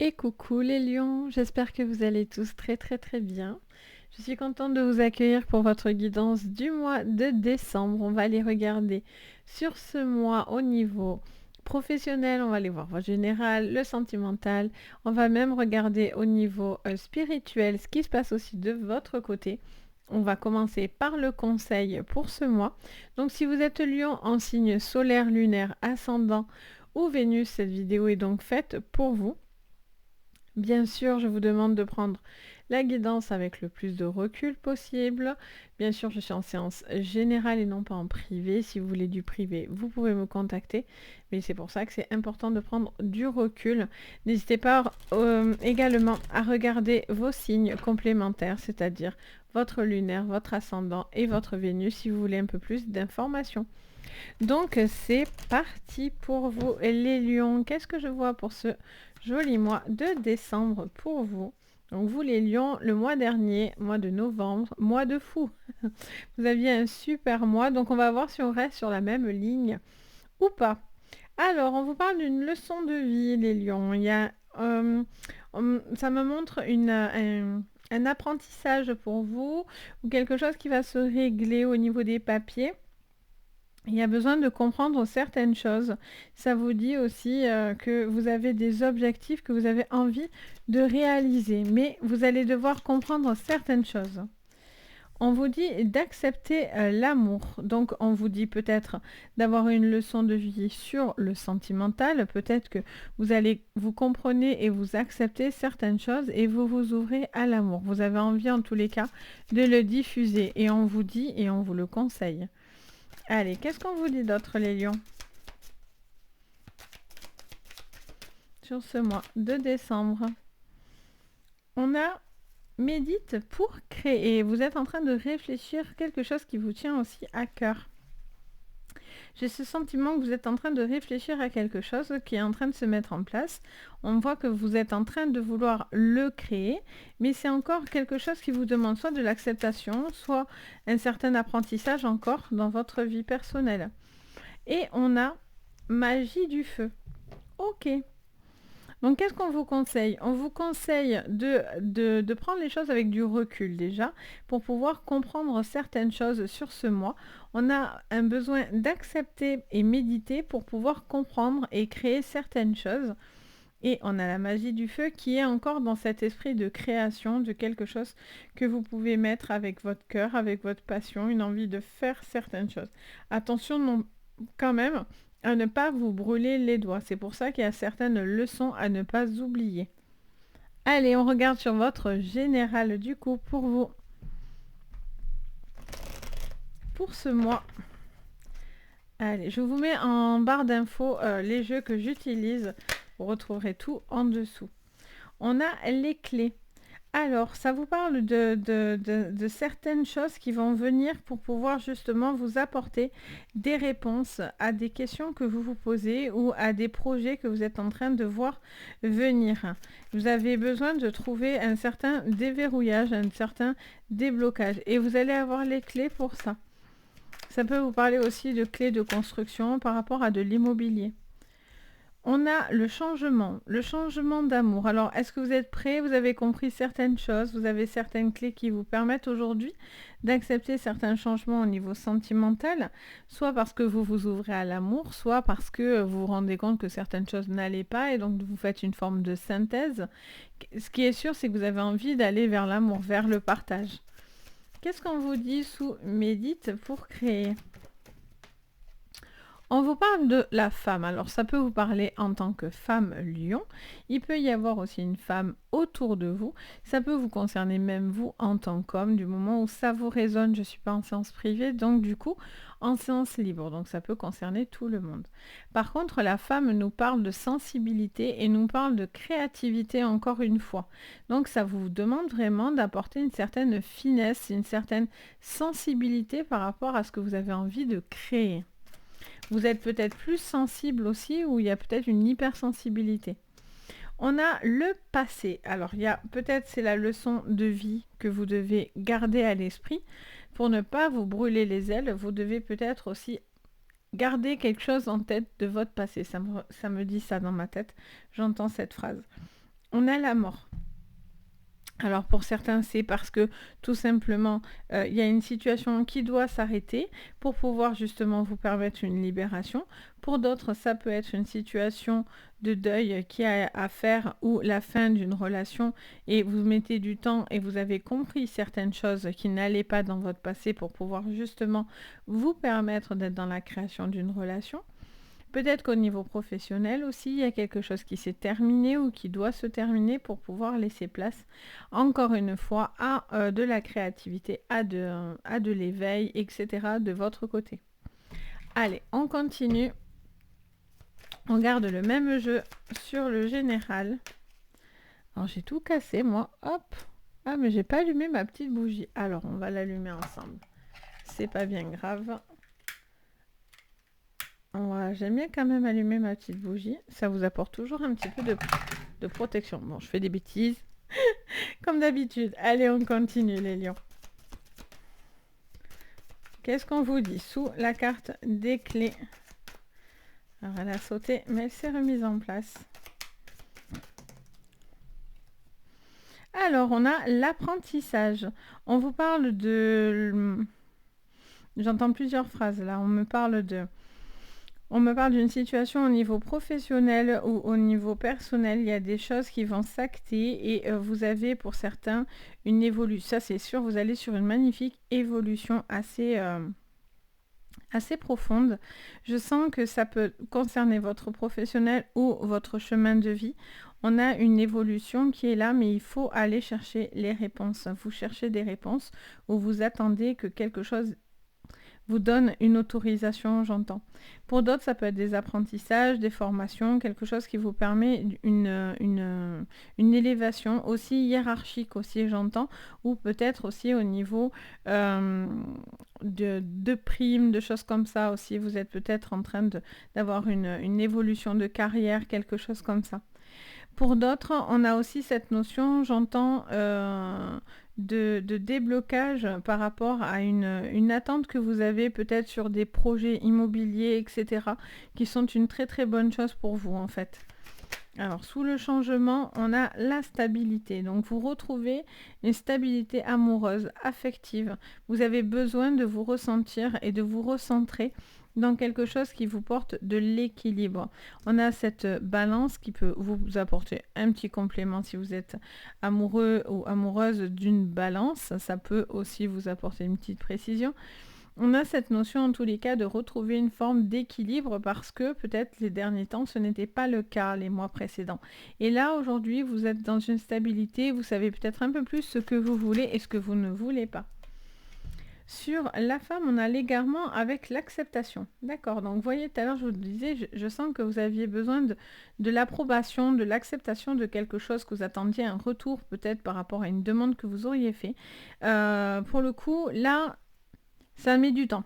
Et coucou les lions, j'espère que vous allez tous très bien. Je suis contente de vous accueillir pour votre guidance du mois de décembre. On va aller regarder sur ce mois au niveau professionnel, on va aller voir votre général, le sentimental. On va même regarder au niveau spirituel ce qui se passe aussi de votre côté. On va commencer par le conseil pour ce mois. Donc si vous êtes lion en signe solaire, lunaire, ascendant ou Vénus, cette vidéo est donc faite pour vous. Bien sûr, je vous demande de prendre la guidance avec le plus de recul possible. Bien sûr, je suis en séance générale et non pas en privé. Si vous voulez du privé, vous pouvez me contacter. Mais c'est pour ça que c'est important de prendre du recul. N'hésitez pas également à regarder vos signes complémentaires, c'est-à-dire votre lunaire, votre ascendant et votre Vénus si vous voulez un peu plus d'informations. Donc c'est parti pour vous les lions. Qu'est-ce que je vois pour ce joli mois de décembre pour vous? Donc vous les lions, le mois dernier, mois de novembre, mois de fou. Vous aviez un super mois, donc on va voir si on reste sur la même ligne ou pas. Alors, on vous parle d'une leçon de vie, les lions. Il y a, ça me montre un apprentissage pour vous ou quelque chose qui va se régler au niveau des papiers. Il y a besoin de comprendre certaines choses. Ça vous dit aussi que vous avez des objectifs que vous avez envie de réaliser, mais vous allez devoir comprendre certaines choses. On vous dit d'accepter l'amour. Donc, on vous dit peut-être d'avoir une leçon de vie sur le sentimental. Peut-être que vous comprenez et vous acceptez certaines choses et vous vous ouvrez à l'amour. Vous avez envie, en tous les cas, de le diffuser. Et on vous dit et on vous le conseille. Allez, qu'est-ce qu'on vous dit d'autre, les lions? Sur ce mois de décembre, on a médite pour créer. Vous êtes en train de réfléchir quelque chose qui vous tient aussi à cœur. J'ai ce sentiment que vous êtes en train de réfléchir à quelque chose qui est en train de se mettre en place. On voit que vous êtes en train de vouloir le créer, mais c'est encore quelque chose qui vous demande soit de l'acceptation, soit un certain apprentissage encore dans votre vie personnelle. Et on a magie du feu. Ok. Donc, qu'est-ce qu'on vous conseille? On vous conseille de prendre les choses avec du recul déjà, pour pouvoir comprendre certaines choses sur ce mois. On a un besoin d'accepter et méditer pour pouvoir comprendre et créer certaines choses. Et on a la magie du feu qui est encore dans cet esprit de création, de quelque chose que vous pouvez mettre avec votre cœur, avec votre passion, une envie de faire certaines choses. Attention non, quand même à ne pas vous brûler les doigts. C'est pour ça qu'il y a certaines leçons à ne pas oublier. Allez, on regarde sur votre général du coup pour vous. Pour ce mois. Allez, je vous mets en barre d'infos les jeux que j'utilise. Vous retrouverez tout en dessous. On a les clés. Alors, ça vous parle de certaines choses qui vont venir pour pouvoir justement vous apporter des réponses à des questions que vous vous posez ou à des projets que vous êtes en train de voir venir. Vous avez besoin de trouver un certain déverrouillage, un certain déblocage et vous allez avoir les clés pour ça. Ça peut vous parler aussi de clés de construction par rapport à de l'immobilier. On a le changement d'amour. Alors, est-ce que vous êtes prêts? Vous avez compris certaines choses, vous avez certaines clés qui vous permettent aujourd'hui d'accepter certains changements au niveau sentimental, soit parce que vous vous ouvrez à l'amour, soit parce que vous vous rendez compte que certaines choses n'allaient pas et donc vous faites une forme de synthèse. Ce qui est sûr, c'est que vous avez envie d'aller vers l'amour, vers le partage. Qu'est-ce qu'on vous dit sous médite pour créer? On vous parle de la femme. Alors, ça peut vous parler en tant que femme lion. Il peut y avoir aussi une femme autour de vous. Ça peut vous concerner même vous en tant qu'homme, du moment où ça vous résonne. Je ne suis pas en séance privée, donc du coup, en séance libre. Donc, ça peut concerner tout le monde. Par contre, la femme nous parle de sensibilité et nous parle de créativité encore une fois. Donc, ça vous demande vraiment d'apporter une certaine finesse, une certaine sensibilité par rapport à ce que vous avez envie de créer. Vous êtes peut-être plus sensible aussi ou il y a peut-être une hypersensibilité. On a le passé. Alors, il y a peut-être c'est la leçon de vie que vous devez garder à l'esprit. Pour ne pas vous brûler les ailes, vous devez peut-être aussi garder quelque chose en tête de votre passé. Ça me dit ça dans ma tête. J'entends cette phrase. On a la mort. Alors pour certains, c'est parce que tout simplement, il y a une situation qui doit s'arrêter pour pouvoir justement vous permettre une libération. Pour d'autres, ça peut être une situation de deuil qui a à faire ou la fin d'une relation et vous mettez du temps et vous avez compris certaines choses qui n'allaient pas dans votre passé pour pouvoir justement vous permettre d'être dans la création d'une relation. Peut-être qu'au niveau professionnel aussi, il y a quelque chose qui s'est terminé ou qui doit se terminer pour pouvoir laisser place, encore une fois, à de la créativité, à de l'éveil, etc. de votre côté. Allez, on continue. On garde le même jeu sur le général. Alors j'ai tout cassé, moi. Hop. Ah, mais j'ai pas allumé ma petite bougie. Alors, on va l'allumer ensemble. C'est pas bien grave. Ouais, j'aime bien quand même allumer ma petite bougie. Ça vous apporte toujours un petit peu de protection. Bon, je fais des bêtises. Comme d'habitude. Allez, on continue les lions. Qu'est-ce qu'on vous dit sous la carte des clés? Alors, elle a sauté, mais elle s'est remise en place. Alors, on a l'apprentissage. On vous parle de... J'entends plusieurs phrases là. On me parle d'une situation au niveau professionnel ou au niveau personnel. Il y a des choses qui vont s'acter et vous avez pour certains une évolution. Ça, c'est sûr, vous allez sur une magnifique évolution assez profonde. Je sens que ça peut concerner votre professionnel ou votre chemin de vie. On a une évolution qui est là, mais il faut aller chercher les réponses. Vous cherchez des réponses ou vous attendez que quelque chose vous donne une autorisation, j'entends. Pour d'autres, ça peut être des apprentissages, des formations, quelque chose qui vous permet une élévation aussi hiérarchique aussi, j'entends, ou peut-être aussi au niveau de primes, de choses comme ça aussi. Vous êtes peut-être en train d'avoir une évolution de carrière, quelque chose comme ça. Pour d'autres, on a aussi cette notion, j'entends, de déblocage par rapport à une attente que vous avez peut-être sur des projets immobiliers, etc., qui sont une très très bonne chose pour vous en fait. Alors, sous le changement, on a la stabilité. Donc, vous retrouvez une stabilité amoureuse, affective. Vous avez besoin de vous ressentir et de vous recentrer dans quelque chose qui vous porte de l'équilibre. On a cette balance qui peut vous apporter un petit complément si vous êtes amoureux ou amoureuse d'une balance. Ça peut aussi vous apporter une petite précision. On a cette notion en tous les cas de retrouver une forme d'équilibre parce que peut-être les derniers temps ce n'était pas le cas les mois précédents. Et là aujourd'hui vous êtes dans une stabilité, vous savez peut-être un peu plus ce que vous voulez et ce que vous ne voulez pas. Sur la femme, on a l'égarement avec l'acceptation. D'accord, donc vous voyez, tout à l'heure je vous disais, je sens que vous aviez besoin de l'approbation, de l'acceptation de quelque chose, que vous attendiez un retour peut-être par rapport à une demande que vous auriez fait. Pour le coup, là, ça met du temps.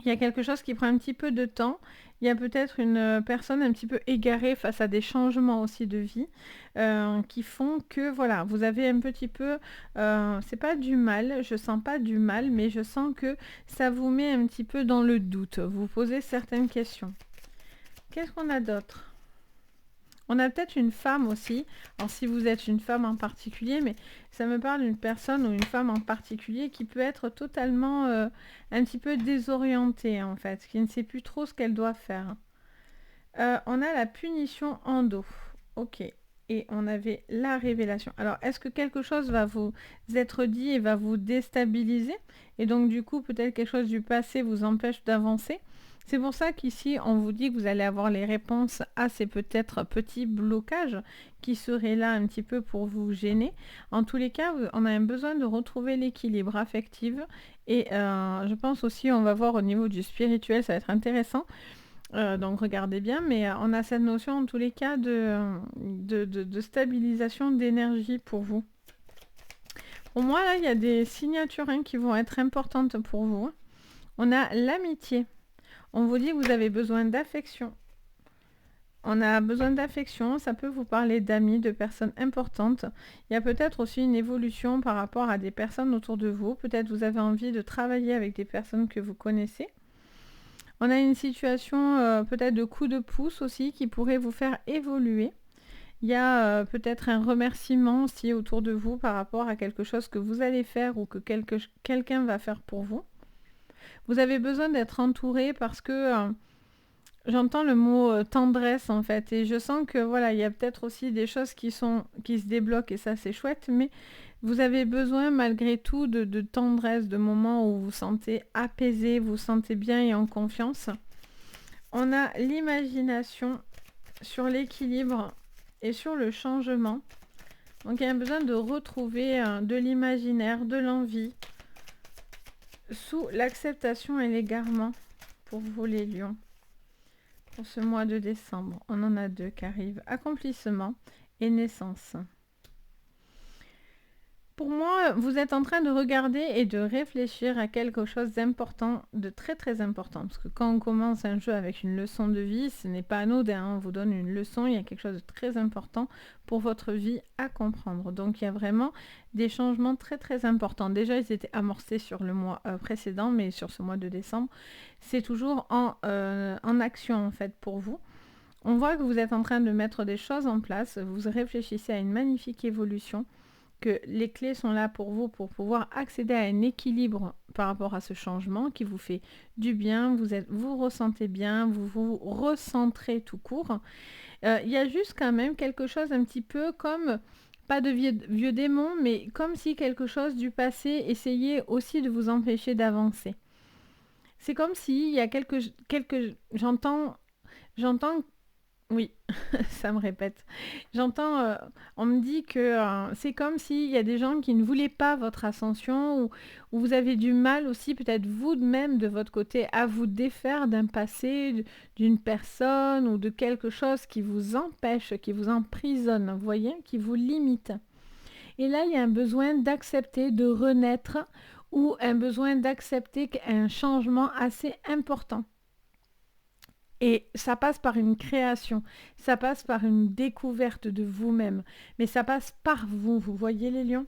Il y a quelque chose qui prend un petit peu de temps. Il y a peut-être une personne un petit peu égarée face à des changements aussi de vie qui font que, voilà, vous avez un petit peu... c'est pas du mal, je sens pas du mal, mais je sens que ça vous met un petit peu dans le doute. Vous posez certaines questions. Qu'est-ce qu'on a d'autre ? On a peut-être une femme aussi. Alors si vous êtes une femme en particulier, mais ça me parle d'une personne ou une femme en particulier qui peut être totalement un petit peu désorientée en fait, qui ne sait plus trop ce qu'elle doit faire. On a la punition en dos. Ok. Et on avait la révélation. Alors, est-ce que quelque chose va vous être dit et va vous déstabiliser? Et donc, du coup, peut-être quelque chose du passé vous empêche d'avancer. C'est pour ça qu'ici, on vous dit que vous allez avoir les réponses à ces peut-être petits blocages qui seraient là un petit peu pour vous gêner. En tous les cas, on a un besoin de retrouver l'équilibre affectif. Et je pense aussi, on va voir au niveau du spirituel, ça va être intéressant. Donc regardez bien, mais on a cette notion en tous les cas de stabilisation d'énergie pour vous. Pour moi, là, il y a des signatures qui vont être importantes pour vous. On a l'amitié. On vous dit que vous avez besoin d'affection. On a besoin d'affection, ça peut vous parler d'amis, de personnes importantes. Il y a peut-être aussi une évolution par rapport à des personnes autour de vous. Peut-être vous avez envie de travailler avec des personnes que vous connaissez. On a une situation peut-être de coup de pouce aussi qui pourrait vous faire évoluer. Il y a peut-être un remerciement aussi autour de vous par rapport à quelque chose que vous allez faire ou que quelqu'un va faire pour vous. Vous avez besoin d'être entouré parce que j'entends le mot tendresse en fait, et je sens que voilà, il y a peut-être aussi des choses qui se débloquent, et ça c'est chouette, mais vous avez besoin malgré tout de tendresse, de moments où vous vous sentez apaisé, vous vous sentez bien et en confiance. On a l'imagination sur l'équilibre et sur le changement. Donc il y a besoin de retrouver de l'imaginaire, de l'envie, sous l'acceptation et l'égarement pour vous les lions. Pour ce mois de décembre, on en a 2 qui arrivent, accomplissement et naissance. Pour moi, vous êtes en train de regarder et de réfléchir à quelque chose d'important, de très très important. Parce que quand on commence un jeu avec une leçon de vie, ce n'est pas anodin, hein, on vous donne une leçon, il y a quelque chose de très important pour votre vie à comprendre. Donc il y a vraiment des changements très très importants. Déjà, ils étaient amorcés sur le mois précédent, mais sur ce mois de décembre, c'est toujours en action en fait pour vous. On voit que vous êtes en train de mettre des choses en place, vous réfléchissez à une magnifique évolution, que les clés sont là pour vous pour pouvoir accéder à un équilibre par rapport à ce changement qui vous fait du bien, vous ressentez bien, vous vous recentrez tout court. Il y a juste quand même quelque chose un petit peu comme, pas de vieux démon, mais comme si quelque chose du passé essayait aussi de vous empêcher d'avancer. C'est comme si il y a j'entends, oui, ça me répète. On me dit que c'est comme s'il y a des gens qui ne voulaient pas votre ascension, ou vous avez du mal aussi, peut-être vous-même de votre côté, à vous défaire d'un passé, d'une personne ou de quelque chose qui vous empêche, qui vous emprisonne, vous voyez, qui vous limite. Et là, il y a un besoin d'accepter de renaître, ou un besoin d'accepter un changement assez important. Et ça passe par une création, ça passe par une découverte de vous-même, mais ça passe par vous, vous voyez les lions?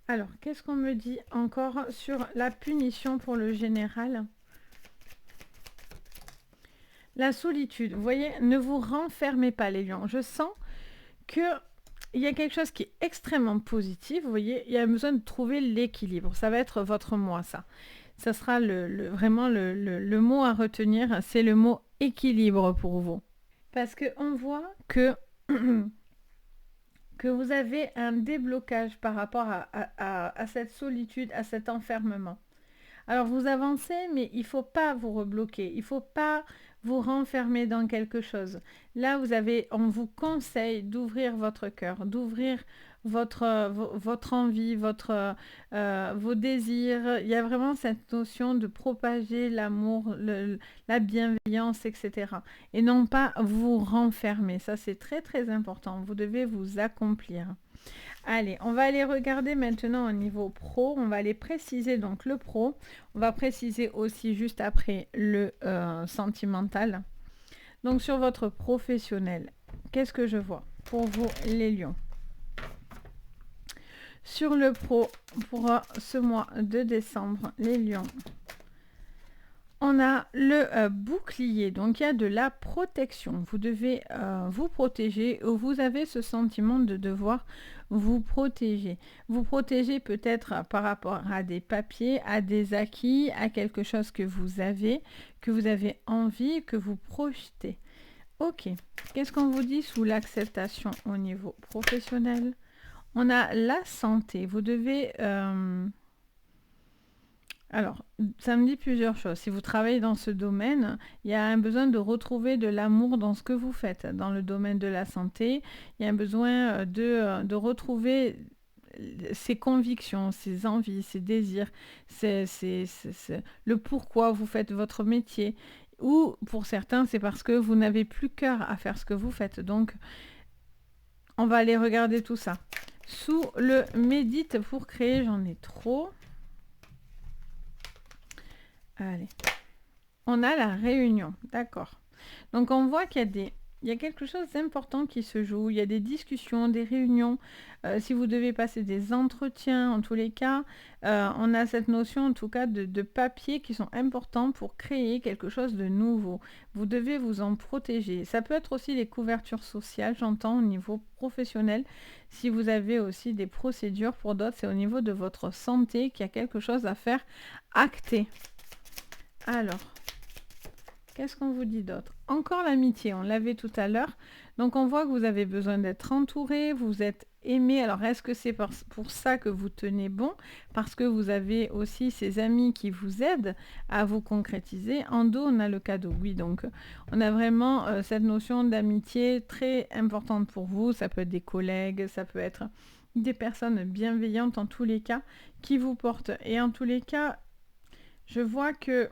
Alors, qu'est-ce qu'on me dit encore sur la punition pour le général? La solitude, vous voyez, ne vous renfermez pas les lions. Je sens que il y a quelque chose qui est extrêmement positif, vous voyez, il y a besoin de trouver l'équilibre. Ça va être votre moi, ça. Ça sera vraiment le mot à retenir, c'est le mot équilibre pour vous. Parce qu'on voit que, que vous avez un déblocage par rapport à cette solitude, à cet enfermement. Alors vous avancez, mais il ne faut pas vous rebloquer, il ne faut pas vous renfermer dans quelque chose. Là, on vous conseille d'ouvrir votre cœur, d'ouvrir votre envie, vos désirs. Il y a vraiment cette notion de propager l'amour, la bienveillance, etc. Et non pas vous renfermer. Ça, c'est très très important. Vous devez vous accomplir. Allez, on va aller regarder maintenant au niveau pro. On va aller préciser donc le pro. On va préciser aussi juste après le sentimental. Donc sur votre professionnel, qu'est-ce que je vois pour vous les lions? Sur le pro, pour ce mois de décembre, les lions, on a le bouclier, donc il y a de la protection. Vous devez vous protéger, ou vous avez ce sentiment de devoir vous protéger. Vous protéger peut-être par rapport à des papiers, à des acquis, à quelque chose que vous avez envie, que vous projetez. Ok, qu'est-ce qu'on vous dit sous l'acceptation au niveau professionnel? On a la santé. Vous devez... Alors, ça me dit plusieurs choses. Si vous travaillez dans ce domaine, il y a un besoin de retrouver de l'amour dans ce que vous faites. Dans le domaine de la santé, il y a un besoin de retrouver ses convictions, ses envies, ses désirs, le pourquoi vous faites votre métier. Ou pour certains, c'est parce que vous n'avez plus cœur à faire ce que vous faites. Donc, on va aller regarder tout ça. Sous le médite pour créer, j'en ai trop. Allez. On a la réunion, d'accord. Donc on voit qu'il y a il y a quelque chose d'important qui se joue. Il y a des discussions, des réunions. Si vous devez passer des entretiens, en tous les cas, on a cette notion, en tout cas, de papiers qui sont importants pour créer quelque chose de nouveau. Vous devez vous en protéger. Ça peut être aussi les couvertures sociales, j'entends, au niveau professionnel. Si vous avez aussi des procédures, pour d'autres, c'est au niveau de votre santé qu'il y a quelque chose à faire acter. Alors, qu'est-ce qu'on vous dit d'autre? Encore l'amitié, on l'avait tout à l'heure. Donc on voit que vous avez besoin d'être entouré, vous êtes aimé. Alors est-ce que c'est pour ça que vous tenez bon? Parce que vous avez aussi ces amis qui vous aident à vous concrétiser. En dos, on a le cadeau. Oui, donc on a vraiment cette notion d'amitié très importante pour vous. Ça peut être des collègues, ça peut être des personnes bienveillantes en tous les cas qui vous portent. Et en tous les cas, je vois que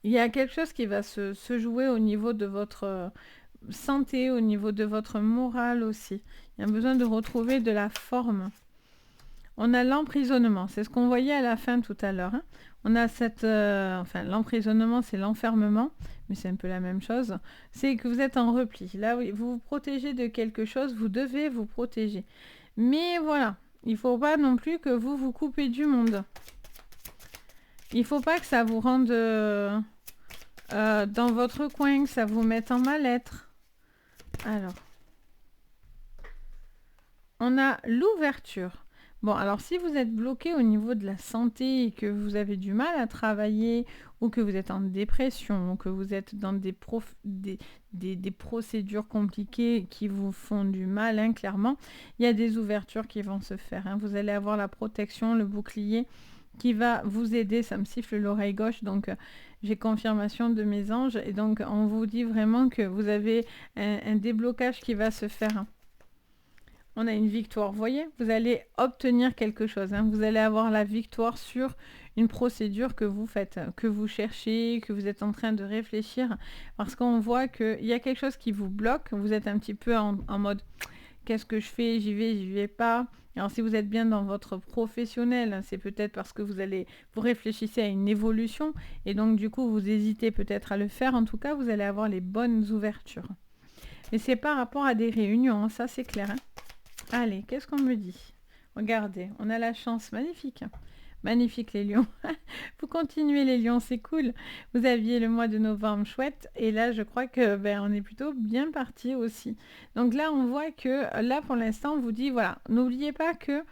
il y a quelque chose qui va se jouer au niveau de votre santé, au niveau de votre morale aussi. Il y a besoin de retrouver de la forme. On a l'emprisonnement, c'est ce qu'on voyait à la fin tout à l'heure. Hein. On a cette... enfin, l'emprisonnement, c'est l'enfermement, mais c'est un peu la même chose. C'est que vous êtes en repli. Là, oui, vous vous protégez de quelque chose, vous devez vous protéger. Mais voilà, il ne faut pas non plus que vous vous coupez du monde. Il ne faut pas que ça vous rende dans votre coin, que ça vous mette en mal-être. Alors, on a l'ouverture. Bon, alors si vous êtes bloqué au niveau de la santé et que vous avez du mal à travailler ou que vous êtes en dépression ou que vous êtes dans des procédures compliquées qui vous font du mal, hein, clairement, il y a des ouvertures qui vont se faire. Hein. Vous allez avoir la protection, le bouclier qui va vous aider. Ça me siffle l'oreille gauche, donc j'ai confirmation de mes anges. Et donc, on vous dit vraiment que vous avez un déblocage qui va se faire. On a une victoire, vous voyez, vous allez obtenir quelque chose. Hein. Vous allez avoir la victoire sur une procédure que vous faites, que vous cherchez, que vous êtes en train de réfléchir. Parce qu'on voit qu'il y a quelque chose qui vous bloque. Vous êtes un petit peu en mode, qu'est-ce que je fais? J'y vais pas. Alors si vous êtes bien dans votre professionnel, c'est peut-être parce que vous réfléchissez à une évolution et donc du coup vous hésitez peut-être à le faire. En tout cas, vous allez avoir les bonnes ouvertures. Mais c'est par rapport à des réunions, hein, ça c'est clair. Hein. Allez, qu'est-ce qu'on me dit? Regardez, on a la chance, magnifique. Magnifique les lions. Vous continuez les lions, c'est cool. Vous aviez le mois de novembre chouette et là je crois que on est plutôt bien parti aussi. Donc là on voit que là pour l'instant on vous dit voilà, n'oubliez pas que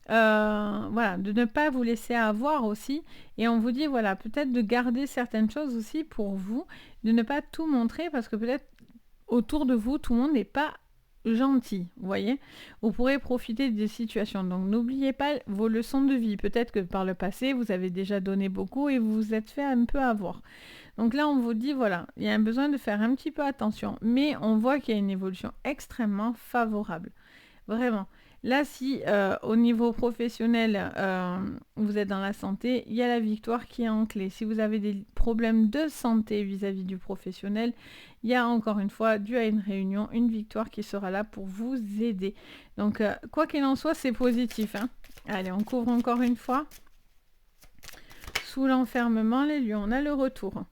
voilà, de ne pas vous laisser avoir aussi et on vous dit voilà, peut-être de garder certaines choses aussi pour vous, de ne pas tout montrer parce que peut-être autour de vous tout le monde n'est pas gentil, vous voyez. Vous pourrez profiter des situations. Donc n'oubliez pas vos leçons de vie. Peut-être que par le passé, vous avez déjà donné beaucoup et vous vous êtes fait un peu avoir. Donc là, on vous dit, voilà, il y a un besoin de faire un petit peu attention. Mais on voit qu'il y a une évolution extrêmement favorable. Vraiment. Là, si au niveau professionnel, vous êtes dans la santé, il y a la victoire qui est en clé. Si vous avez des problèmes de santé vis-à-vis du professionnel, il y a encore une fois, dû à une réunion, une victoire qui sera là pour vous aider. Donc, quoi qu'il en soit, c'est positif. Hein. Allez, on couvre encore une fois. Sous l'enfermement, les lions, on a le retour.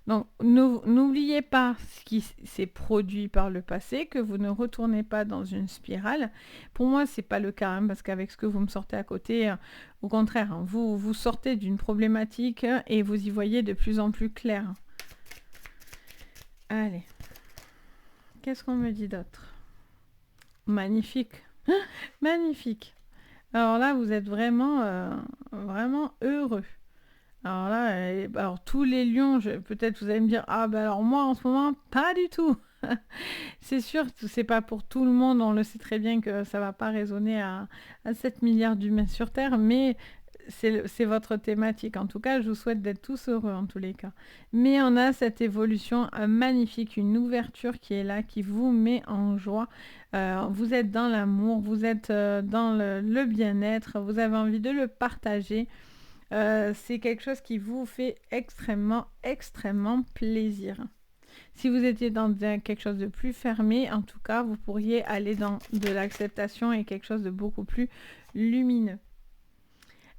Donc, n'oubliez pas ce qui s'est produit par le passé, que vous ne retournez pas dans une spirale. Pour moi, ce n'est pas le cas, hein, parce qu'avec ce que vous me sortez à côté, au contraire, hein, vous sortez d'une problématique et vous y voyez de plus en plus clair. Allez. Qu'est-ce qu'on me dit d'autre? Magnifique. Magnifique. Alors là, vous êtes vraiment, vraiment heureux. Alors là, alors tous les lions, peut-être vous allez me dire, ah ben alors moi en ce moment, pas du tout. C'est sûr, c'est pas pour tout le monde, on le sait très bien que ça va pas résonner à 7 milliards d'humains sur Terre, mais c'est votre thématique. En tout cas, je vous souhaite d'être tous heureux en tous les cas. Mais on a cette évolution magnifique, une ouverture qui est là, qui vous met en joie. Vous êtes dans l'amour, vous êtes dans le bien-être, vous avez envie de le partager. C'est quelque chose qui vous fait extrêmement, extrêmement plaisir. Si vous étiez dans quelque chose de plus fermé, en tout cas, vous pourriez aller dans de l'acceptation et quelque chose de beaucoup plus lumineux.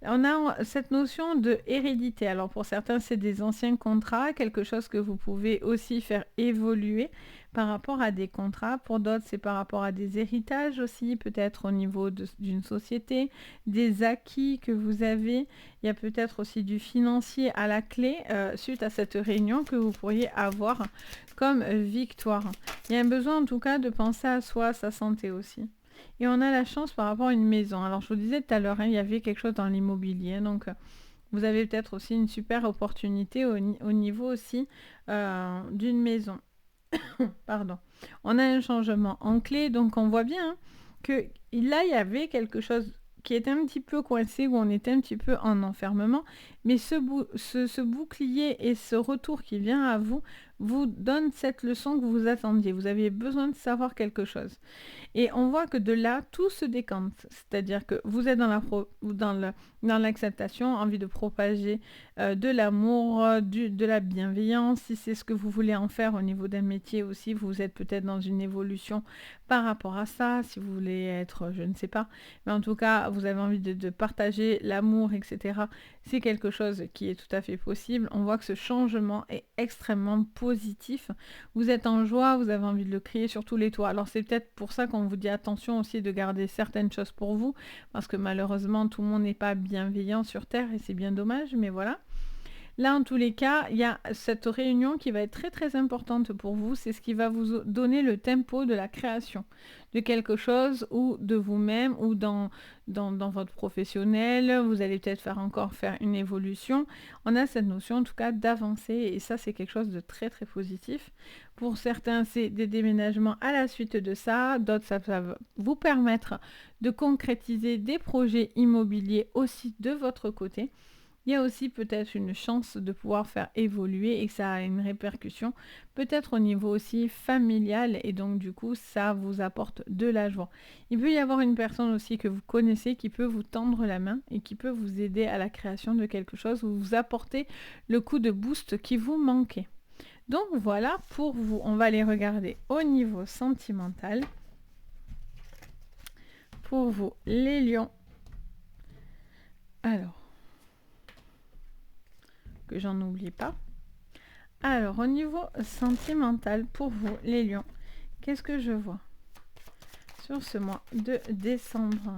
On a cette notion de hérédité. Alors pour certains, c'est des anciens contrats, quelque chose que vous pouvez aussi faire évoluer par rapport à des contrats. Pour d'autres, c'est par rapport à des héritages aussi, peut-être au niveau d'une société, des acquis que vous avez. Il y a peut-être aussi du financier à la clé suite à cette réunion que vous pourriez avoir comme victoire. Il y a un besoin en tout cas de penser à soi, à sa santé aussi. Et on a la chance par rapport à une maison. Alors je vous disais tout à l'heure, hein, il y avait quelque chose dans l'immobilier. Donc vous avez peut-être aussi une super opportunité au niveau aussi d'une maison. Pardon. On a un changement en clé. Donc on voit bien hein, que là, il y avait quelque chose qui était un petit peu coincé, où on était un petit peu en enfermement. Mais ce bouclier et ce retour qui vient à vous donne cette leçon que vous attendiez. Vous aviez besoin de savoir quelque chose. Et on voit que de là, tout se décante. C'est-à-dire que vous êtes dans l'acceptation, envie de propager de l'amour, de la bienveillance. Si c'est ce que vous voulez en faire au niveau d'un métier aussi, vous êtes peut-être dans une évolution par rapport à ça. Si vous voulez être, je ne sais pas. Mais en tout cas, vous avez envie de partager l'amour, etc. C'est quelque chose qui est tout à fait possible. On voit que ce changement est extrêmement positif. Vous êtes en joie, vous avez envie de le crier sur tous les toits. Alors c'est peut-être pour ça qu'on vous dit attention aussi de garder certaines choses pour vous, parce que malheureusement tout le monde n'est pas bienveillant sur Terre et c'est bien dommage, mais voilà. Là, en tous les cas, il y a cette réunion qui va être très très importante pour vous. C'est ce qui va vous donner le tempo de la création de quelque chose ou de vous-même ou dans votre professionnel. Vous allez peut-être faire une évolution. On a cette notion en tout cas d'avancer et ça, c'est quelque chose de très très positif. Pour certains, c'est des déménagements à la suite de ça. D'autres, ça va vous permettre de concrétiser des projets immobiliers aussi de votre côté. Il y a aussi peut-être une chance de pouvoir faire évoluer et que ça a une répercussion peut-être au niveau aussi familial et donc du coup ça vous apporte de la joie. Il peut y avoir une personne aussi que vous connaissez qui peut vous tendre la main et qui peut vous aider à la création de quelque chose ou vous apporter le coup de boost qui vous manquait. Donc voilà pour vous, on va les regarder au niveau sentimental. Pour vous les lions. Alors que j'en oublie pas. Alors, au niveau sentimental, pour vous, les lions, qu'est-ce que je vois sur ce mois de décembre?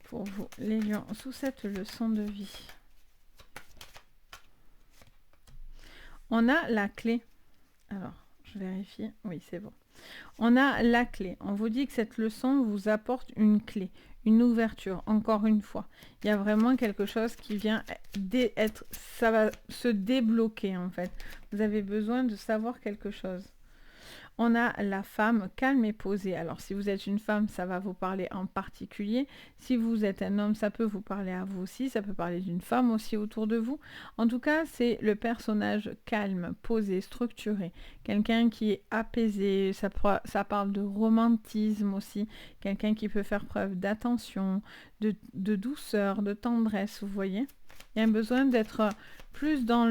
Pour vous, les lions, sous cette leçon de vie. On a la clé. Alors, je vérifie. Oui, c'est bon. On a la clé. On vous dit que cette leçon vous apporte une clé, une ouverture, encore une fois. Il y a vraiment quelque chose qui vient ça va se débloquer en fait. Vous avez besoin de savoir quelque chose. On a la femme calme et posée. Alors, si vous êtes une femme, ça va vous parler en particulier. Si vous êtes un homme, ça peut vous parler à vous aussi. Ça peut parler d'une femme aussi autour de vous. En tout cas, c'est le personnage calme, posé, structuré. Quelqu'un qui est apaisé. Ça parle de romantisme aussi. Quelqu'un qui peut faire preuve d'attention, de douceur, de tendresse, vous voyez. Il y a un besoin d'être plus dans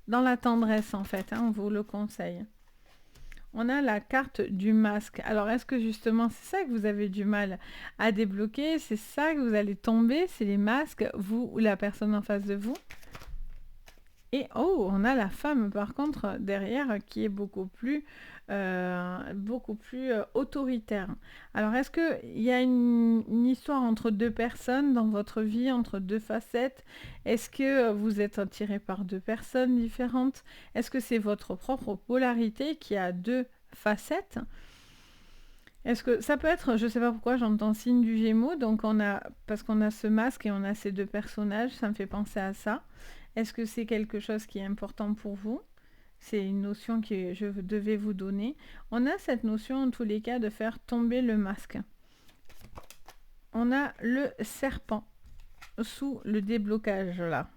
la tendresse, en fait. On vous le conseille. On a la carte du masque. Alors, est-ce que justement, c'est ça que vous avez du mal à débloquer? C'est ça que vous allez tomber? C'est les masques, vous ou la personne en face de vous? Et oh, on a la femme, par contre, derrière, qui est beaucoup plus autoritaire. Alors, est-ce qu'il y a une histoire entre deux personnes dans votre vie, entre deux facettes? Est-ce que vous êtes attiré par deux personnes différentes? Est-ce que c'est votre propre polarité qui a deux facettes? Est-ce que ça peut être, je ne sais pas pourquoi j'entends signe du Gémeaux, donc parce qu'on a ce masque et on a ces deux personnages, ça me fait penser à ça. Est-ce que c'est quelque chose qui est important pour vous? C'est une notion que je devais vous donner. On a cette notion en tous les cas de faire tomber le masque. On a le serpent sous le déblocage là.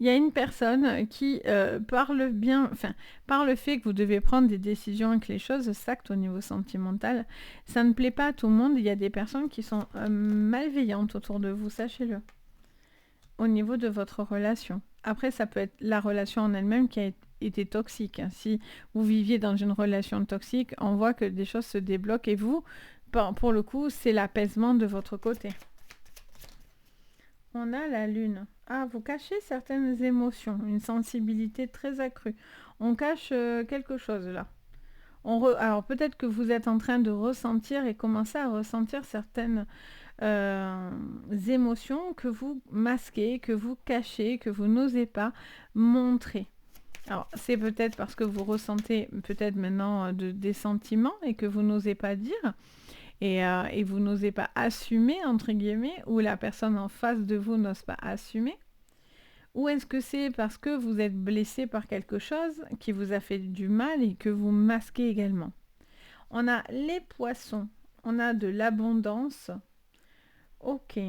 Il y a une personne qui par le fait que vous devez prendre des décisions et que les choses s'actent au niveau sentimental, ça ne plaît pas à tout le monde. Il y a des personnes qui sont malveillantes autour de vous, sachez-le, au niveau de votre relation. Après, ça peut être la relation en elle-même qui a été toxique. Si vous viviez dans une relation toxique, on voit que des choses se débloquent et vous, pour le coup, c'est l'apaisement de votre côté. On a la lune. Ah, vous cachez certaines émotions, une sensibilité très accrue. On cache quelque chose là. Alors peut-être que vous êtes en train de ressentir et commencer à ressentir certaines émotions que vous masquez, que vous cachez, que vous n'osez pas montrer. Alors c'est peut-être parce que vous ressentez peut-être maintenant des sentiments et que vous n'osez pas dire et vous n'osez pas assumer entre guillemets, ou la personne en face de vous n'ose pas assumer. Ou est-ce que c'est parce que vous êtes blessé par quelque chose qui vous a fait du mal et que vous masquez également? On a les poissons, on a de l'abondance. Ok.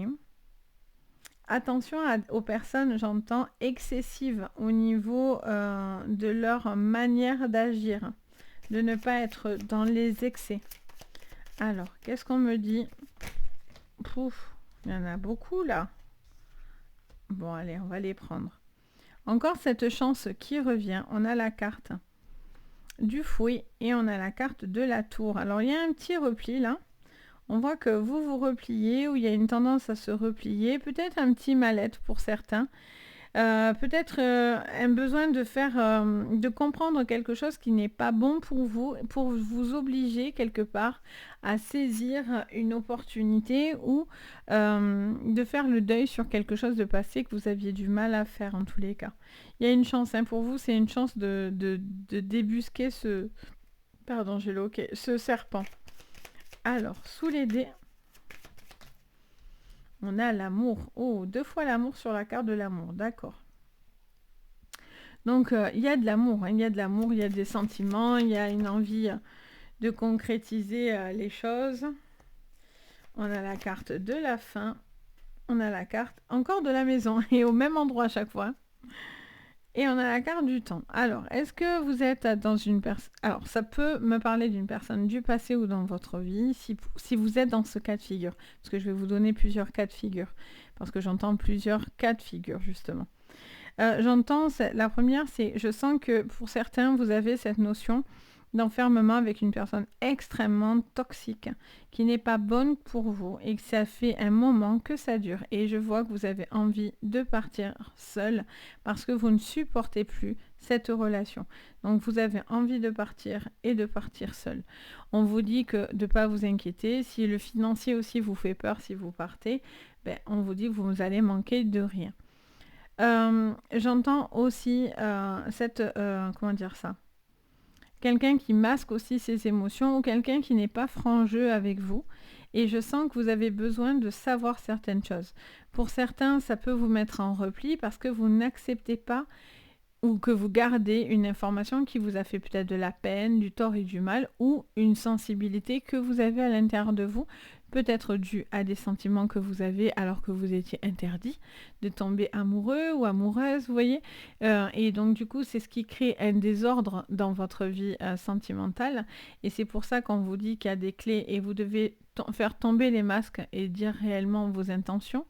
Attention aux personnes, j'entends, excessives au niveau de leur manière d'agir, de ne pas être dans les excès. Alors, qu'est-ce qu'on me dit? Pouf, il y en a beaucoup là. Bon, allez, on va les prendre. Encore cette chance qui revient. On a la carte du fouet et on a la carte de la tour. Alors, il y a un petit repli là. On voit que vous vous repliez, ou il y a une tendance à se replier. Peut-être un petit mal-être pour certains. Peut-être un besoin de de comprendre quelque chose qui n'est pas bon pour vous obliger quelque part à saisir une opportunité ou de faire le deuil sur quelque chose de passé que vous aviez du mal à faire en tous les cas. Il y a une chance, hein, pour vous, c'est une chance de débusquer ce... Pardon, j'ai loqué, ce serpent. Alors, sous les dés, on a l'amour. Oh, 2 fois l'amour sur la carte de l'amour, d'accord. Donc, il y a de l'amour, hein, il y a de l'amour, il y a des sentiments, il y a une envie de concrétiser les choses. On a la carte de la fin, on a la carte encore de la maison, et au même endroit à chaque fois. Et on a la carte du temps. Alors, est-ce que vous êtes dans une personne... Alors, ça peut me parler d'une personne du passé ou dans votre vie, si vous êtes dans ce cas de figure. Parce que je vais vous donner plusieurs cas de figure. Parce que j'entends plusieurs cas de figure, justement. J'entends, la première, c'est, je sens que pour certains, vous avez cette notion d'enfermement avec une personne extrêmement toxique, qui n'est pas bonne pour vous et que ça fait un moment que ça dure. Et je vois que vous avez envie de partir seul parce que vous ne supportez plus cette relation. Donc vous avez envie de partir et de partir seul. On vous dit que de ne pas vous inquiéter, si le financier aussi vous fait peur si vous partez, ben, on vous dit que vous allez manquer de rien. J'entends aussi comment dire ça, quelqu'un qui masque aussi ses émotions ou quelqu'un qui n'est pas franc jeu avec vous. Et je sens que vous avez besoin de savoir certaines choses. Pour certains, ça peut vous mettre en repli parce que vous n'acceptez pas ou que vous gardez une information qui vous a fait peut-être de la peine, du tort et du mal, ou une sensibilité que vous avez à l'intérieur de vous, peut-être due à des sentiments que vous avez alors que vous étiez interdit de tomber amoureux ou amoureuse, vous voyez. Et donc du coup, c'est ce qui crée un désordre dans votre vie sentimentale. Et c'est pour ça qu'on vous dit qu'il y a des clés et vous devez faire tomber les masques et dire réellement vos intentions.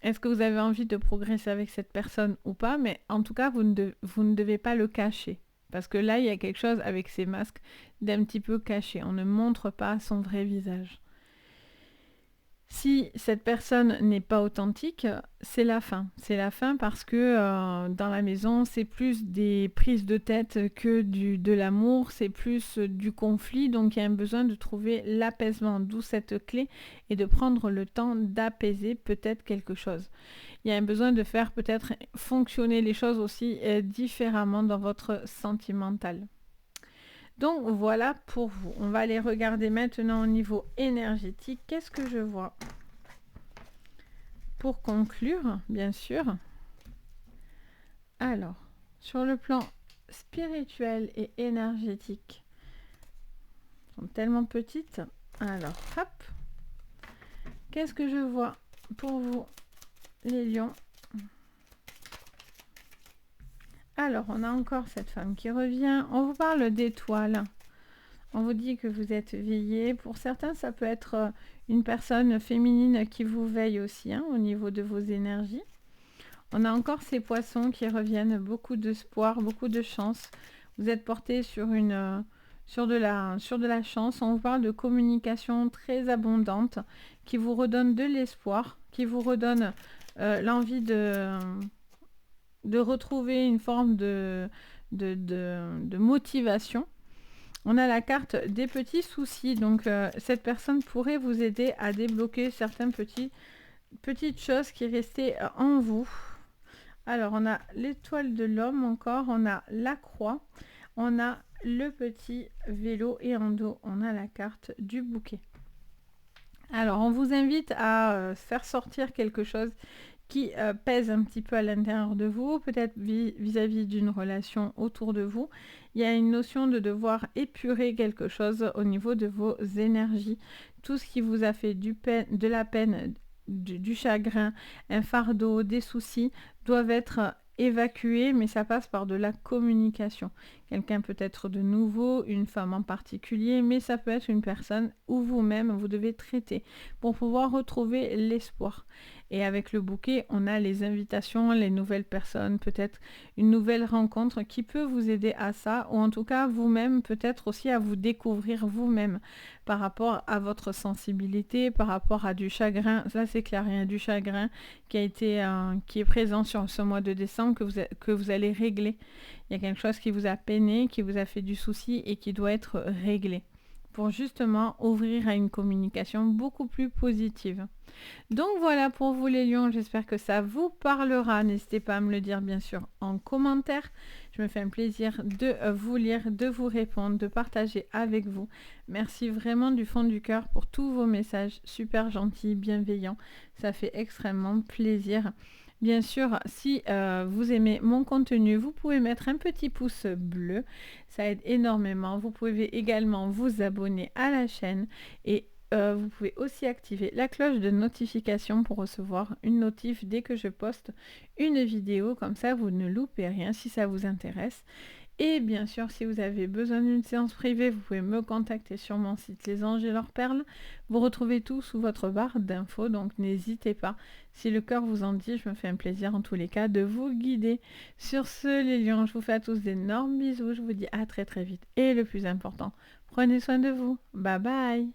Est-ce que vous avez envie de progresser avec cette personne ou pas? Mais en tout cas, vous ne devez pas le cacher. Parce que là, il y a quelque chose avec ces masques d'un petit peu caché. On ne montre pas son vrai visage. Si cette personne n'est pas authentique, c'est la fin. C'est la fin parce que dans la maison, c'est plus des prises de tête que de l'amour, c'est plus du conflit. Donc il y a un besoin de trouver l'apaisement, d'où cette clé, et de prendre le temps d'apaiser peut-être quelque chose. Il y a un besoin de faire peut-être fonctionner les choses aussi différemment dans votre sentimental. Donc voilà pour vous. On va aller regarder maintenant au niveau énergétique. Qu'est-ce que je vois? Pour conclure, bien sûr. Alors, sur le plan spirituel et énergétique, elles sont tellement petites. Alors, hop. Qu'est-ce que je vois pour vous, les lions? Alors, on a encore cette femme qui revient. On vous parle d'étoiles. On vous dit que vous êtes veillé. Pour certains, ça peut être une personne féminine qui vous veille aussi, hein, au niveau de vos énergies. On a encore ces poissons qui reviennent. Beaucoup d'espoir, beaucoup de chance. Vous êtes porté sur une sur de la chance. On vous parle de communication très abondante qui vous redonne de l'espoir, qui vous redonne l'envie de retrouver une forme de motivation. On a la carte des petits soucis, donc cette personne pourrait vous aider à débloquer certaines petites choses qui restaient en vous. Alors, on a l'étoile de l'homme encore, on a la croix, on a le petit vélo et en dos, on a la carte du bouquet. Alors, on vous invite à faire sortir quelque chose qui pèse un petit peu à l'intérieur de vous, peut-être vis-à-vis d'une relation autour de vous. Il y a une notion de devoir épurer quelque chose au niveau de vos énergies. Tout ce qui vous a fait de la peine, du chagrin, un fardeau, des soucis, doivent être évacués, mais ça passe par de la communication. Quelqu'un peut être de nouveau, une femme en particulier, mais ça peut être une personne ou vous-même, vous devez traiter pour pouvoir retrouver l'espoir. Et avec le bouquet, on a les invitations, les nouvelles personnes, peut-être une nouvelle rencontre qui peut vous aider à ça, ou en tout cas vous-même, peut-être aussi à vous découvrir vous-même par rapport à votre sensibilité, par rapport à du chagrin. Ça c'est clair, il y a du chagrin qui est présent sur ce mois de décembre que vous allez régler. Il y a quelque chose qui vous a peiné, qui vous a fait du souci et qui doit être réglé pour justement ouvrir à une communication beaucoup plus positive. Donc voilà pour vous les lions, j'espère que ça vous parlera. N'hésitez pas à me le dire bien sûr en commentaire. Je me fais un plaisir de vous lire, de vous répondre, de partager avec vous. Merci vraiment du fond du cœur pour tous vos messages super gentils, bienveillants. Ça fait extrêmement plaisir. Bien sûr, si vous aimez mon contenu, vous pouvez mettre un petit pouce bleu. Ça aide énormément. Vous pouvez également vous abonner à la chaîne et vous pouvez aussi activer la cloche de notification pour recevoir une notif dès que je poste une vidéo. Comme ça, vous ne loupez rien si ça vous intéresse. Et bien sûr, si vous avez besoin d'une séance privée, vous pouvez me contacter sur mon site Les Anges et leurs perles. Vous retrouvez tout sous votre barre d'infos, donc n'hésitez pas. Si le cœur vous en dit, je me fais un plaisir en tous les cas de vous guider. Sur ce, les lions, je vous fais à tous d'énormes bisous. Je vous dis à très très vite. Et le plus important, prenez soin de vous. Bye bye.